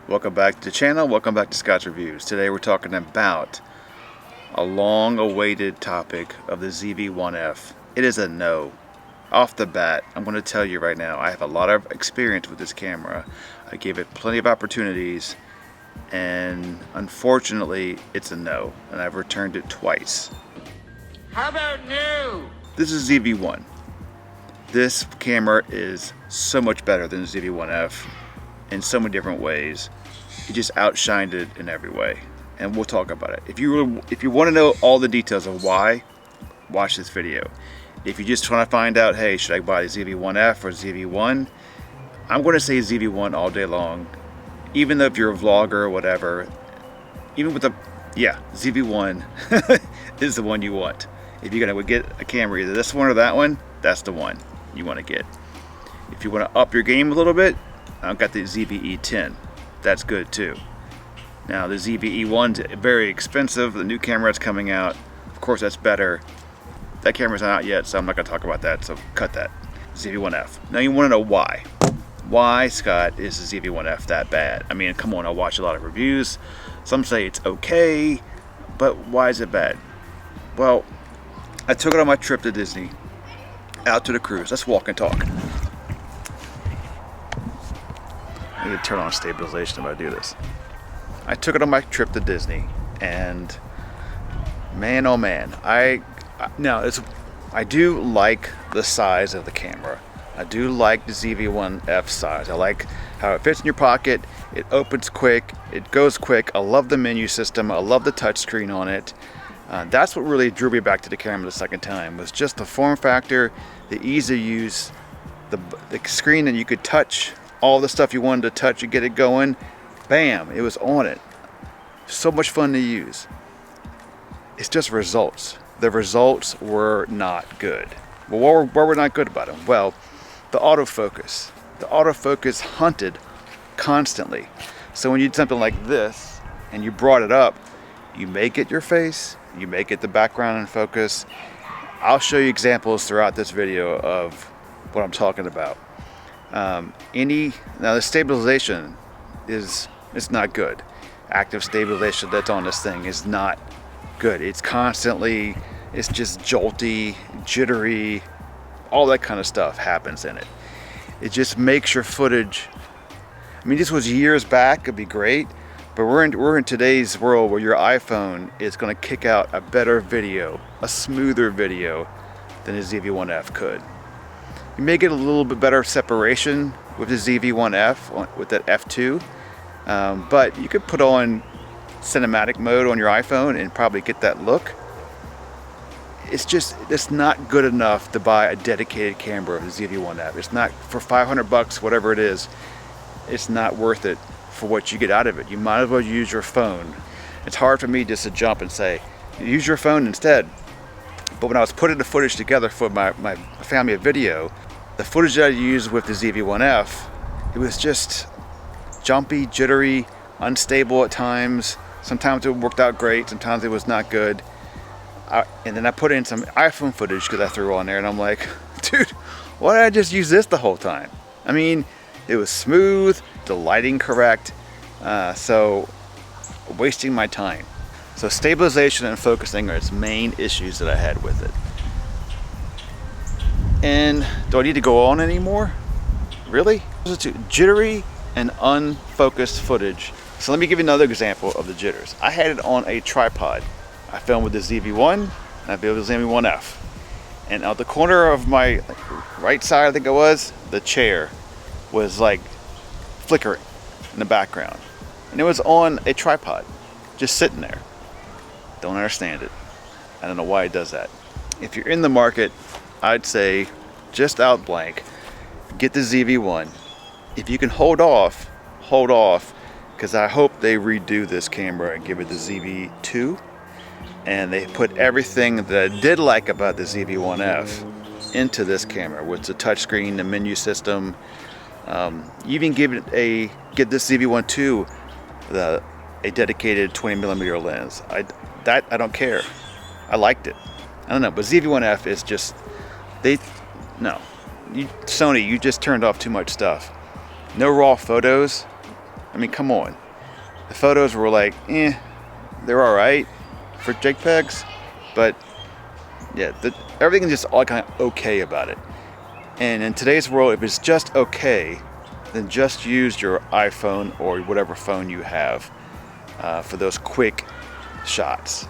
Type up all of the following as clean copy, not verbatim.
Welcome back to the channel, welcome back to Scott's Reviews. Today we're talking about a long-awaited topic of the ZV-1F. It is a no. Off the bat, I'm going to tell you right now, I have a lot of experience with this camera. I gave it plenty of opportunities, and unfortunately, it's a no, and I've returned it twice. How about new? This is ZV-1. This camera is so much better than the ZV-1F in so many different ways. It just outshined it in every way, and we'll talk about it. If you want to know all the details of why, watch this video. If you just want to find out, hey, should I buy the ZV-1F or ZV-1, I'm going to say ZV-1 all day long. Even though if you're a vlogger or whatever, even with ZV-1 is the one you want. If you're going to get a camera, either this one or that one, that's the one you want to get. If you want to up your game a little bit, I've got the ZV-E10. That's good too. Now the ZV-E1's very expensive. The new camera that's coming out, of course, that's better. That camera's not out yet, so I'm not going to talk about that, so cut that. ZV-1F. Now you want to know why. Why, Scott, is the ZV-1F that bad? I mean, come on, I watch a lot of reviews. Some say it's okay, but why is it bad? Well, I took it on my trip to Disney, out to the cruise. Let's walk and talk. I need to turn on stabilization if I do this. I took it on my trip to Disney, and man, oh man, I do like the size of the camera. I do like the ZV-1F size. I like how it fits in your pocket. It opens quick. It goes quick. I love the menu system. I love the touchscreen on it. That's what really drew me back to the camera the second time, was just the form factor, the ease of use, the screen that you could touch all the stuff you wanted to touch and get it going. Bam, it was on it. So much fun to use. It's just results. The results were not good. Well, what were not good about them? Well, the autofocus. The autofocus hunted constantly. So when you did something like this and you brought it up, you may get your face, you may get the background in focus. I'll show you examples throughout this video of what I'm talking about. Now the stabilization is not good. Active stabilization that's on this thing is not good. It's constantly, it's just jolty, jittery, all that kind of stuff happens in it. It just makes your footage, I mean, this was years back, it'd be great, but we're in today's world where your iPhone is going to kick out a better video, a smoother video than the ZV-1F could. You may get a little bit better separation with the ZV-1F, with that F2, but you could put on cinematic mode on your iPhone and probably get that look. It's not good enough to buy a dedicated camera of the ZV-1F. It's not, for 500 bucks, whatever it is, it's not worth it for what you get out of it. You might as well use your phone. It's hard for me just to jump and say, use your phone instead. But when I was putting the footage together for my family of video, the footage that I used with the ZV-1F, it was just jumpy, jittery, unstable at times. Sometimes it worked out great, sometimes it was not good. And then I put in some iPhone footage because I threw on there, and I'm like, dude, why did I just use this the whole time? I mean, it was smooth, the lighting correct, so wasting my time. So stabilization and focusing are its main issues that I had with it. And do I need to go on anymore? Really? Jittery and unfocused footage. So let me give you another example of the jitters. I had it on a tripod. I filmed with the ZV-1 and I filmed with the ZV-1F. And out the corner of my right side, I think it was, the chair was like flickering in the background. And it was on a tripod, just sitting there. Don't understand it. I don't know why it does that. If you're in the market, I'd say just out blank, get the ZV-1. If you can hold off, because I hope they redo this camera and give it the ZV-2. And they put everything that I did like about the ZV-1F into this camera, with the touchscreen, the menu system. Even give this ZV-1 a dedicated 20mm lens. I don't care. I liked it. I don't know, but ZV-1F is just, Sony, you just turned off too much stuff. No raw photos. I mean, come on. The photos were like, they're alright for JPEGs, but yeah, everything is just all kind of okay about it. And in today's world, if it's just okay, then just use your iPhone or whatever phone you have for those quick shots.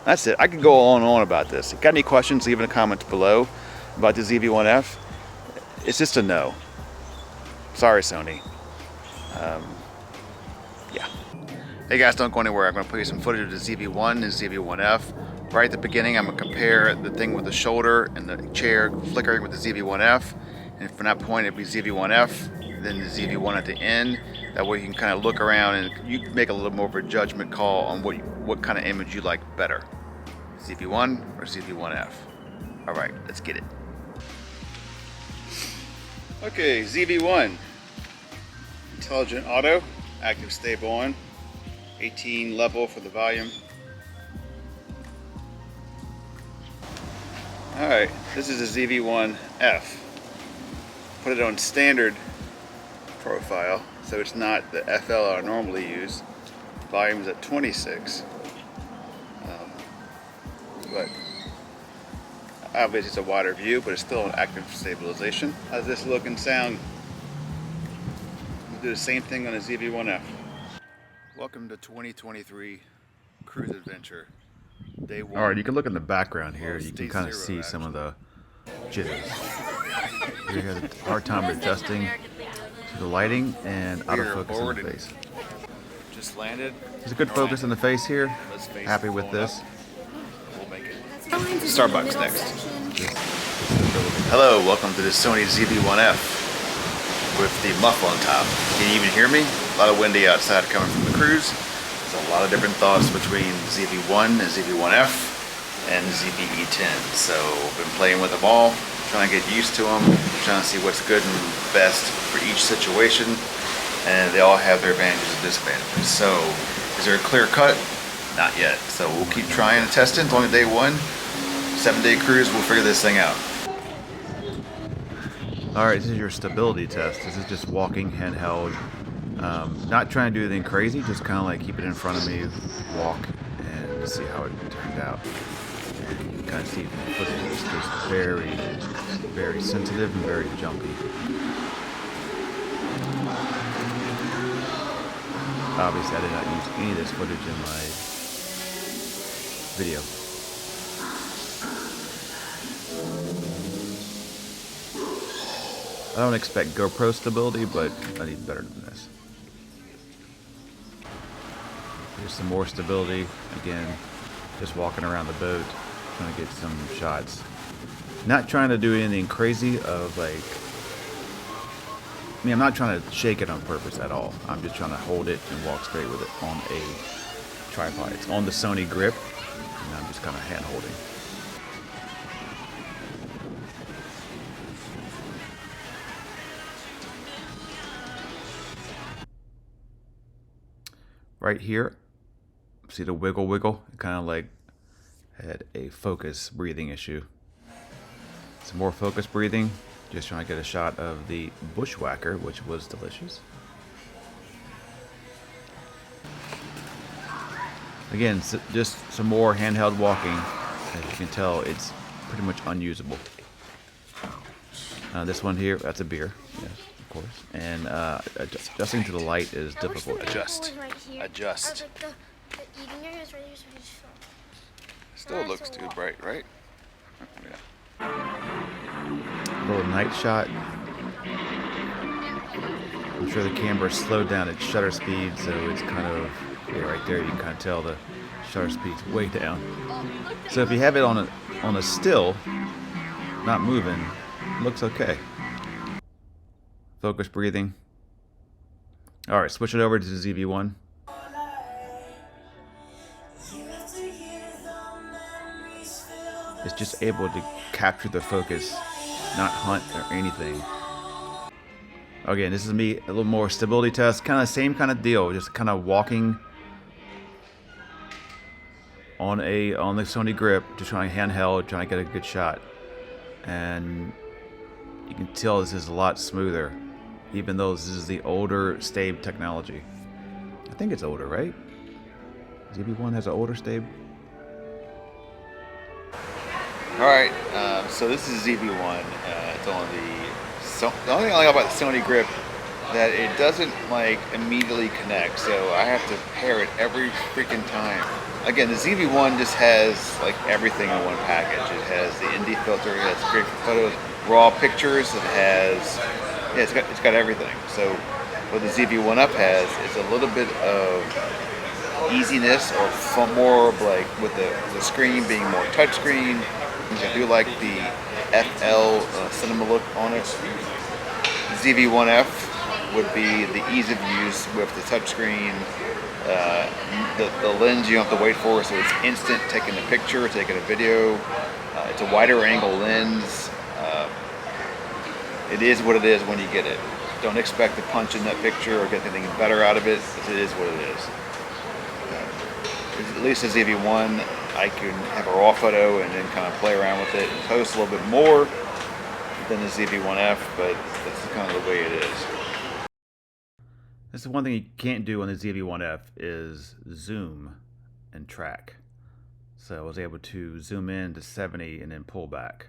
That's it. I could go on and on about this. If you got any questions, leave in the comments below about the ZV-1F. It's just a no. Sorry, Sony. Yeah. Hey guys, don't go anywhere. I'm going to play you some footage of the ZV-1 and ZV-1F. Right at the beginning, I'm going to compare the thing with the shoulder and the chair flickering with the ZV-1F. And from that point, it'd be ZV-1F, then the ZV-1 at the end. That way you can kind of look around and you can make a little more of a judgment call on what kind of image you like better. ZV-1 or ZV-1F. Alright, let's get it. Okay, ZV-1. Intelligent auto, active stable on, 18 level for the volume. Alright, this is a ZV-1F. Put it on standard profile, so it's not the FL I normally use. Volume is at 26. But obviously it's a wider view, but it's still an active stabilization. How's this look and sound? We'll do the same thing on a ZV-1F. Welcome to 2023 Cruise Adventure, day 1. Alright, you can look in the background here. You can kind of see some of the jitters. You have a hard time adjusting to the lighting and autofocus in the face. Just landed. There's a good focus in the face here. Happy with this. Starbucks next. Hello, welcome to the Sony ZV-1F with the muffle on top. Can you even hear me? A lot of windy outside coming from the cruise. There's a lot of different thoughts between ZV-1 and ZV-1F and ZV-E10. So I've been playing with them all, trying to get used to them, trying to see what's good and best for each situation. And they all have their advantages and disadvantages. So is there a clear cut? Not yet. So we'll keep trying and testing. It's only day 1. 7-day cruise, we'll figure this thing out. Alright, this is your stability test. This is just walking handheld. Not trying to do anything crazy, just kind of like keep it in front of me, walk, and see how it turned out. And you can kind of see from the footage, it's just very, very sensitive and very jumpy. Obviously, I did not use any of this footage in my video. I don't expect GoPro stability, but I need better than this. Here's some more stability. Again, just walking around the boat, trying to get some shots. Not trying to do anything crazy of like, I'm not trying to shake it on purpose at all. I'm just trying to hold it and walk straight with it on a tripod. It's on the Sony grip, and I'm just kind of hand holding. Right here, see the wiggle? It kind of like had a focus breathing issue. Some more focus breathing. Just trying to get a shot of the bushwhacker, which was delicious. Again, just some more handheld walking. As you can tell, it's pretty much unusable. This one here, that's a beer. Yes, of course. And adjusting to the light is difficult. Adjust. Still looks too bright, right? Yeah. Little night shot. I'm sure the camera slowed down its shutter speed, so it's kind of, yeah, right there you can kind of tell the shutter speed's way down. So if you have it on a still, not moving, it looks okay. Focus breathing. Alright, switch it over to the ZV-1. It's just able to capture the focus, not hunt or anything. Again, this is me, a little more stability test, kind of same kind of deal, just kind of walking on the Sony grip, just trying handheld, trying to get a good shot. And you can tell this is a lot smoother even though this is the older stable technology. I think it's older, right? ZV-1 has an older stable. Alright, so this is ZV-1. It's on the only thing I like about the Sony grip that it doesn't like immediately connect, so I have to pair it every freaking time. Again, the ZV-1 just has like everything in one package. It has the ND filter, it has great photos, raw pictures, it has, yeah, it's got everything. So what the ZV-1F has is a little bit of easiness, or fun, more of like with the screen being more touchscreen. I do like the FL cinema look on it. The ZV-1F would be the ease of use with the touchscreen. The lens you don't have to wait for, so it's instant taking a picture, taking a video. It's a wider angle lens. It is what it is when you get it. Don't expect to punch in that picture or get anything better out of it. It is what it is. At least the ZV-1, I can have a raw photo and then kind of play around with it and post a little bit more than the ZV-1F, but that's kind of the way it is. This is one thing you can't do on the ZV-1F is zoom and track. So I was able to zoom in to 70 and then pull back.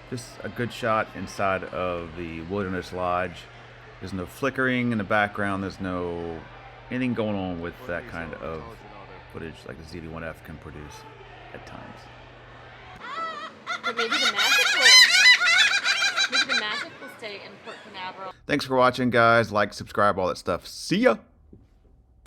Just a good shot inside of the Wilderness Lodge. There's no flickering in the background. There's no anything going on with that kind of footage like the ZV-1F can produce at times. But maybe the magic will stay in Port Canaveral. Thanks for watching, guys. Like, subscribe, all that stuff. See ya!